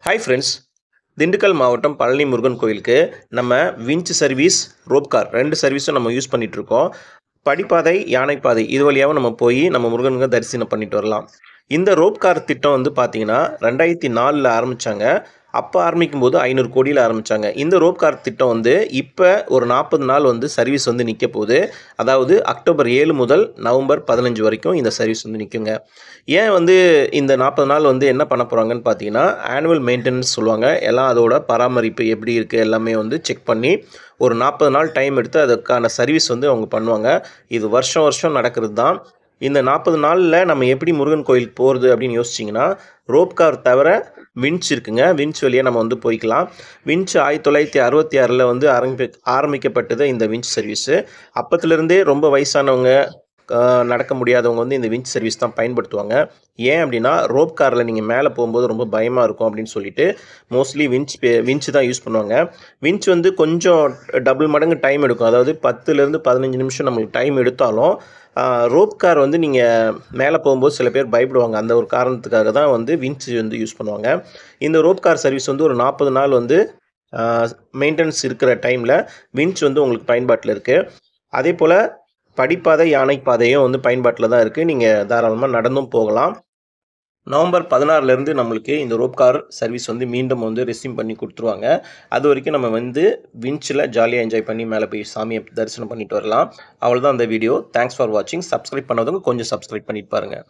Hi friends. Dindigul மாவட்டம் பழனி முருகன் கோயிலுக்கு நம்ம விஞ்ச் சர்வீஸ், ரோப் கார் 2 சர்வீஸும் நம்ம யூஸ் பண்ணிகிட்ருக்கோம். படிப்பாதை, யானைப்பாதை இது வழியாகவும் நம்ம போய் நம்ம முருகனுங்க தரிசனம் பண்ணிட்டு வரலாம். இந்த ரோப் கார் திட்டம் வந்து பார்த்தீங்கன்னா 2004ல் ஆரம்பித்தாங்க. அப்போ ஆரம்பிக்கும்போது 500 கோடியில் ஆரம்பித்தாங்க. இந்த ரோப் கார் திட்டம் வந்து இப்போ ஒரு 40 நாள் வந்து சர்வீஸ் வந்து நிற்க போகுது. அதாவது அக்டோபர் 7 முதல் நவம்பர் 15 வரைக்கும் இந்த சர்வீஸ் வந்து நிற்குங்க. ஏன் வந்து இந்த 40 நாள் வந்து என்ன பண்ண போகிறாங்கன்னு பார்த்தீங்கன்னா, ஆனுவல் மெயின்டெனன்ஸ் சொல்லுவாங்க. எல்லாம் அதோட பராமரிப்பு எப்படி இருக்குது எல்லாமே வந்து செக் பண்ணி ஒரு 40 நாள் டைம் எடுத்து அதுக்கான சர்வீஸ் வந்து அவங்க பண்ணுவாங்க. இது வருஷம் வருஷம் நடக்கிறது தான். இந்த 40 நாளில் நம்ம எப்படி முருகன் கோயிலுக்கு போகிறது அப்படின்னு யோசிச்சிங்கன்னா, ரோப் கார் தவிர விஞ்ச் இருக்குங்க. விஞ்ச் வழியாக நம்ம வந்து போய்க்கலாம். விஞ்ச் 1966ல் வந்து ஆரம்பிக்கப்பட்டது இந்த விஞ்ச் சர்வீஸு. அப்பத்துலேருந்தே ரொம்ப வயசானவங்க, நடக்க முடியாதவங்க வந்து இந்த விஞ்ச் சர்வீஸ் தான் பயன்படுத்துவாங்க. ஏன் அப்படின்னா, ரோப் காரில் நீங்கள் மேலே போகும்போது ரொம்ப பயமாக இருக்கும் அப்படின்னு சொல்லிட்டு மோஸ்ட்லி விஞ்ச் தான் யூஸ் பண்ணுவாங்க. விஞ்ச் வந்து கொஞ்சம் டபுள் மடங்கு டைம் எடுக்கும். அதாவது 10லேருந்து 15 நிமிஷம் நம்மளுக்கு டைம் எடுத்தாலும், ரோப் கார் வந்து நீங்கள் மேலே போகும்போது சில பேர் பயப்படுவாங்க. அந்த ஒரு காரணத்துக்காக தான் வந்து விஞ்ச் வந்து யூஸ் பண்ணுவாங்க. இந்த ரோப் கார் சர்வீஸ் வந்து ஒரு 40 நாள் வந்து மெயின்டெனன்ஸ் இருக்கிற டைமில் விஞ்ச் வந்து உங்களுக்கு பயன்பாட்டில் இருக்குது. அதே போல் படிப்பாதை, யானைப்பாதையும் வந்து பயன்பாட்டில் தான் இருக்குது. நீங்கள் தாராளமாக நடந்தும் போகலாம். நவம்பர் 16லேருந்து நம்மளுக்கு இந்த ரோப் கார் சர்வீஸ் வந்து மீண்டும் வந்து ரெஸ்யூம் பண்ணி கொடுத்துருவாங்க. அது வரைக்கும் நம்ம வந்து விஞ்சில் ஜாலியாக என்ஜாய் பண்ணி மேலே போய் சாமியை தரிசனம் பண்ணிட்டு வரலாம். அவ்வளோதான் அந்த வீடியோ. தேங்க்ஸ் ஃபார் வாட்சிங். சப்ஸ்கிரைப் பண்ணாதவங்க கொஞ்சம் சப்ஸ்கிரைப் பண்ணிட்டு பாருங்கள்.